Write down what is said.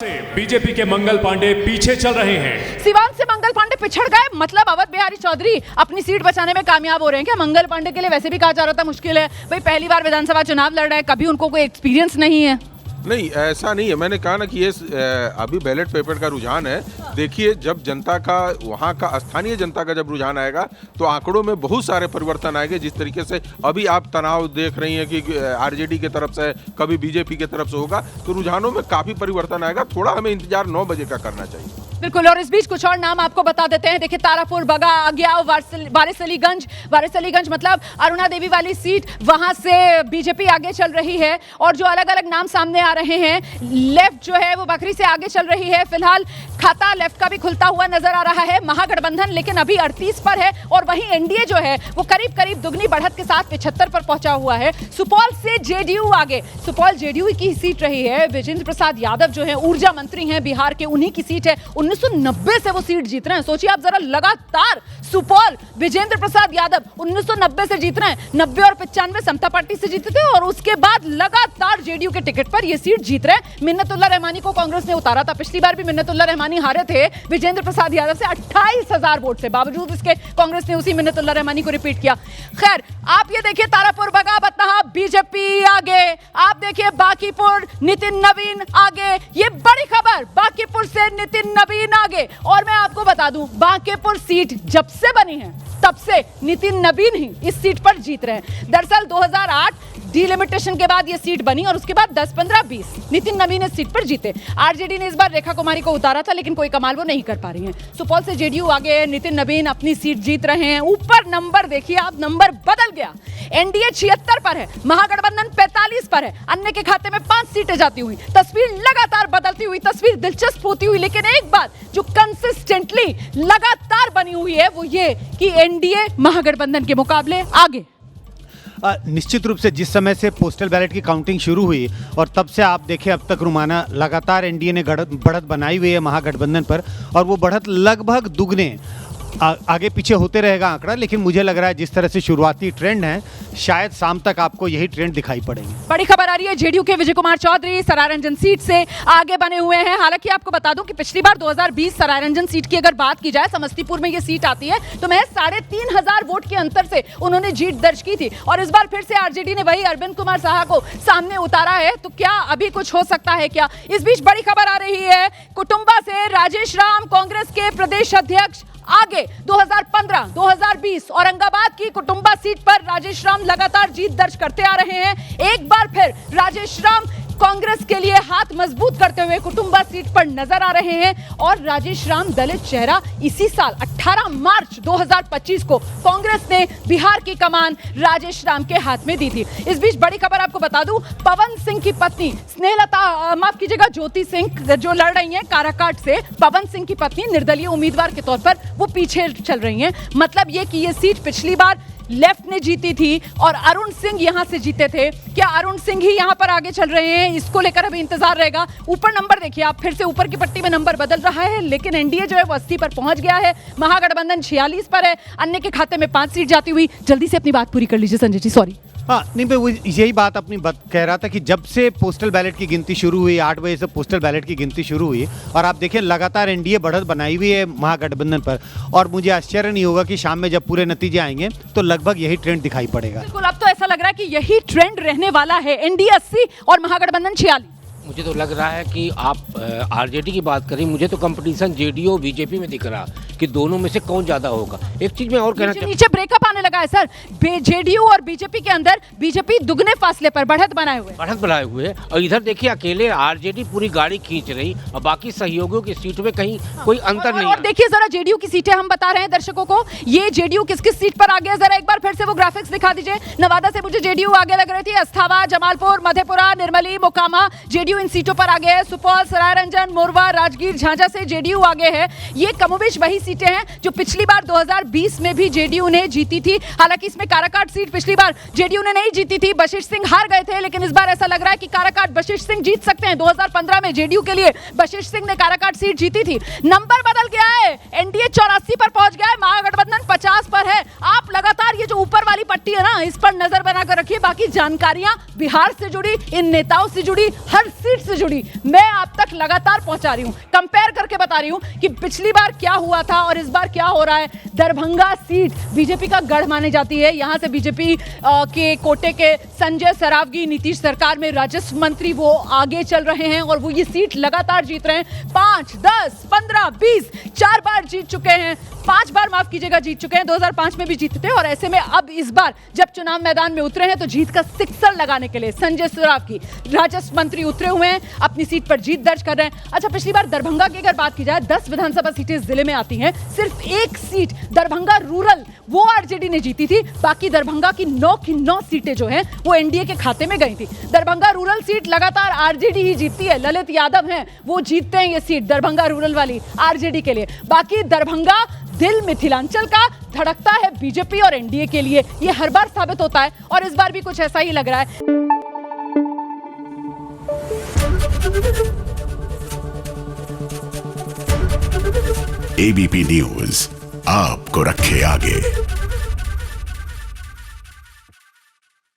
BJP के मंगल पांडे पीछे चल रहे हैं। सिवान से मंगल पांडे पिछड़ गए, मतलब अवध बिहारी चौधरी अपनी सीट बचाने में कामयाब हो रहे हैं क्या? मंगल पांडे के लिए वैसे भी कहा जा रहा था मुश्किल है भाई, पहली बार विधानसभा चुनाव लड़ रहे हैं, कभी उनको कोई एक्सपीरियंस नहीं है। नहीं, ऐसा नहीं है। मैंने कहा ना कि ये अभी बैलेट पेपर का रुझान है। देखिए, जब जनता का, वहाँ का स्थानीय जनता का जब रुझान आएगा तो आंकड़ों में बहुत सारे परिवर्तन आएंगे। जिस तरीके से अभी आप तनाव देख रही हैं कि आरजेडी की तरफ से, कभी बीजेपी की तरफ से होगा, तो रुझानों में काफ़ी परिवर्तन आएगा। थोड़ा हमें इंतजार 9 बजे का करना चाहिए। बिल्कुल। और इस बीच कुछ और नाम आपको बता देते हैं। देखिए, तारापुर, बगा, अज्ञाव, वारिसलीगंज मतलब अरुणा देवी वाली सीट, वहां से बीजेपी आगे चल रही है। और जो अलग अलग नाम सामने आ रहे हैं, लेफ्ट जो है वो बकरी से आगे चल रही है। फिलहाल खाता लेफ्ट का भी खुलता हुआ नजर आ रहा है। महागठबंधन लेकिन अभी 38 पर है और वहीं एनडीए जो है वो करीब करीब दुगनी बढ़त के साथ 75 पर पहुंचा हुआ है। सुपौल से जेडीयू आगे, सुपौल जेडीयू की सीट रही है। विजेंद्र प्रसाद यादव जो है ऊर्जा मंत्री हैं बिहार के, उन्हीं की सीट है। 1990 से वो सीट जीत रहे हैं। सोचिए आप जरा, लगातार सुपौल विजेंद्र प्रसाद यादव 1990 से जीत रहे हैं। 90 और 95 समता पार्टी से जीते थे और उसके बाद लगातार जेडीयू के टिकट पर ये सीट जीत रहे हैं। मिन्नतुल्ला रहमानी को कांग्रेस ने उतारा था, पिछली बार भी मिन्नतुल्ला रहमानी हारे थे विजेंद्र प्रसाद यादव से 28,000 वोट से। बावजूद इसके कांग्रेस ने उसी मिन्नतुल्ला रहमानी को रिपीट किया। खैर, आप ये देखिए, तारापुर, बगा, बतहा बीजेपी आगे। आप देखिए बांकीपुर, नितिन नवीन आगे। ये बड़ी खबर, बांकीपुर से नितिन नवीन आगे। और मैं आपको बता दूं, बांकीपुर सीट जब से बनी है तब से नितिन नवीन ही इस सीट पर जीत रहे हैं। दरअसल 2008 डिलिमिटेशन के बाद ये सीट बनी और उसके बाद 10, 15, 20 नितिन नवीन इस सीट पर जीते। आरजेडी ने इस बार रेखा कुमारी को उतारा था, लेकिन कोई कमाल वो नहीं कर पा रही हैं। सुपौल से जेडीयू आगे है, नितिन नवीन अपनी सीट जीत रहे हैं। ऊपर नंबर देखिए आप, नंबर बदल गया। एनडीए 76 पर है, महागठबंधन 45 पर है। अन्य के खाते में 5 सीटें जाती हुई, तस्वीर लगातार बदलती हुई, तस्वीर दिलचस्प होती हुई। लेकिन एक बात जो कंसिस्टेंटली लगातार बनी हुई है वो ये कि एनडीए महागठबंधन के मुकाबले आगे। निश्चित रूप से जिस समय से पोस्टल बैलेट की काउंटिंग शुरू हुई और तब से आप देखें अब तक रुमाना लगातार एनडीए ने बढ़त बनाई हुई है महागठबंधन पर, और वो बढ़त लगभग दुगने आगे पीछे होते रहेगा आंकड़ा। लेकिन मुझे लग रहा है जिस तरह से शुरुआती ट्रेंड है, शायद शाम तक आपको यही ट्रेंड दिखाई पड़ेंगे। बड़ी खबर आ रही है, जेडीयू के विजय कुमार चौधरी सरायरंजन सीट से आगे बने हुए हैं। हालांकि आपको बता दूं कि पिछली बार 2020 सरायरंजन सीट की अगर बात की जाए, समस्तीपुर में ये सीट आती है, तो महज 3,500 वोट के अंतर से उन्होंने जीत दर्ज की थी। और इस बार फिर से आरजेडी ने वही अरविंद कुमार साहा को सामने उतारा है। तो क्या अभी कुछ हो सकता है क्या? इस बीच बड़ी खबर आ रही है, कुटुंबा से राजेश राम कांग्रेस के प्रदेश अध्यक्ष आगे। 2015, 2020 औरंगाबाद की कुटुंबा सीट पर राजेश राम लगातार जीत दर्ज करते आ रहे हैं। एक बार फिर राजेश राम कांग्रेस के लिए हाथ मजबूत करते हुए कुटुंबा सीट पर नजर आ रहे हैं। और राजेश राम दलित चेहरा, इसी साल 18 मार्च 2025 को कांग्रेस ने बिहार की कमान राजेश राम के हाथ में दी थी। इस बीच बड़ी खबर आपको बता दूं, पवन सिंह की पत्नी स्नेहलता, माफ कीजिएगा, ज्योति सिंह जो लड़ रही हैं काराकाट से, पवन सिंह की पत्नी निर्दलीय उम्मीदवार के तौर पर वो पीछे चल रही हैं। मतलब ये कि ये सीट पिछली बार लेफ्ट ने जीती थी और अरुण सिंह यहां से जीते थे। क्या अरुण सिंह ही यहां पर आगे चल रहे हैं? इसको लेकर अभी इंतजार रहेगा। ऊपर नंबर देखिए आप, फिर से ऊपर की पट्टी में नंबर बदल रहा है, लेकिन एनडीए जो है वो 80 पर पहुंच गया है। महागठबंधन 46 पर है। अन्य के खाते में 5 सीट जाती हुई। जल्दी से अपनी बात पूरी कर लीजिए संजय जी, सॉरी। हाँ, नहीं, मैं यही बात अपनी कह रहा था कि जब से पोस्टल बैलेट की गिनती शुरू हुई, 8 बजे से पोस्टल बैलेट की गिनती शुरू हुई, और आप देखें लगातार एनडीए बढ़त बनाई हुई है महागठबंधन पर। और मुझे आश्चर्य नहीं होगा कि शाम में जब पूरे नतीजे आएंगे तो लगभग यही ट्रेंड दिखाई पड़ेगा। बिल्कुल, अब तो ऐसा लग रहा है कि यही ट्रेंड रहने वाला है। एनडीए 80 और महागठबंधन 46। मुझे तो लग रहा है कि आप आरजेडी की बात करें, मुझे तो कंपटीशन जेडीयू और बीजेपी में दिख रहा कि दोनों में से कौन ज्यादा होगा। एक चीज मैं और कहना चाहता हूं, नीचे ब्रेकअप आने लगा है सर। जेडीयू और बीजेपी के अंदर बीजेपी दुगने फासले पर बढ़त बनाए हुए। और इधर देखिए अकेले आरजेडी पूरी गाड़ी खींच रही और बाकी सहयोगियों की सीटों में कहीं कोई अंतर नहीं। और देखिए जरा जेडीयू की सीटें हम बता रहे हैं दर्शकों को, ये जेडीयू किस किस सीट पर आगे है, जरा एक बार फिर से वो ग्राफिक्स दिखा दीजिए। नवादा से मुझे जेडीयू आगे लग रही थी, अस्थावा, जमालपुर, मधेपुरा, निर्मली, मोकामा, जेडीयू इन सीटों पर आगे है। सुपौल, सरायरंजन, मोरवा, राजगीर, झांझा से जेडीयू आगे है। ये कमोबेश वही सीटें हैं जो पिछली बार 2020 में भी जेडीयू ने जीती थी। हालांकि इसमें काराकाट सीट पिछली बार जेडीयू ने नहीं जीती थी, बशिष्ठ सिंह हार गए थे, लेकिन इस बार ऐसा लग रहा है कि काराकाट बशिष्ठ सिंह जीत सकते हैं। 2015 में जेडीयू के लिए बशिष्ठ सिंह ने काराकाट सीट जीती थी। नंबर बदल गया है। एनडीए 84 पर पहुंच गया है, महागठबंधन 50 पर है। आप लगातार ये जो ऊपर वाली पट्टी है ना, इस पर नजर बनाकर रखिए। बाकी जानकारियां बिहार से जुड़ी, इन नेताओं से जुड़ी, हर सीट से जुड़ी मैं आप तक लगातार पहुंचा रही हूं, कंपेयर करके बता रही हूं कि पिछली बार क्या हुआ था और इस बार क्या हो रहा है। दरभंगा सीट बीजेपी का गढ़ मानी जाती है। यहां से बीजेपी के कोटे के संजय सरावगी नीतीश सरकार में राजस्व मंत्री वो आगे चल रहे हैं और वो ये सीट लगातार जीत रहे हैं। 5, 10, 15, 20 4 बार जीत चुके हैं, 5 बार माफ कीजिएगा जीत चुके हैं। 2005 में भी जीते थे और ऐसे में अब इस बार जब चुनाव मैदान में उतरे हैं तो जीत का सिक्सर लगाने के लिए संजय सरावगी राजस्व मंत्री उतरे हुए हैं, अपनी सीट पर जीत दर्ज कर रहे हैं। अच्छा, पिछली बार दरभंगा की अगर बात की जाए, 10 विधानसभा सीटें जिले में आती हैं, सिर्फ एक सीट दरभंगा रूरल वो आरजेडी ने जीती थी। बाकी दरभंगा की 9 सीटें जो हैं वो एनडीए के खाते में गई थी। दरभंगा रूरल सीट लगातार आरजेडी ही जीतती है। ललित यादव हैं, वो जीतते हैं ये सीट दरभंगा रूरल वाली आरजेडी के लिए। बाकी दरभंगा दिल मिथिलांचल का धड़कता है बीजेपी और एनडीए के लिए, ये हर बार साबित होता है और इस बार भी कुछ ऐसा ही लग रहा है। एबीपी न्यूज आपको रखे आगे।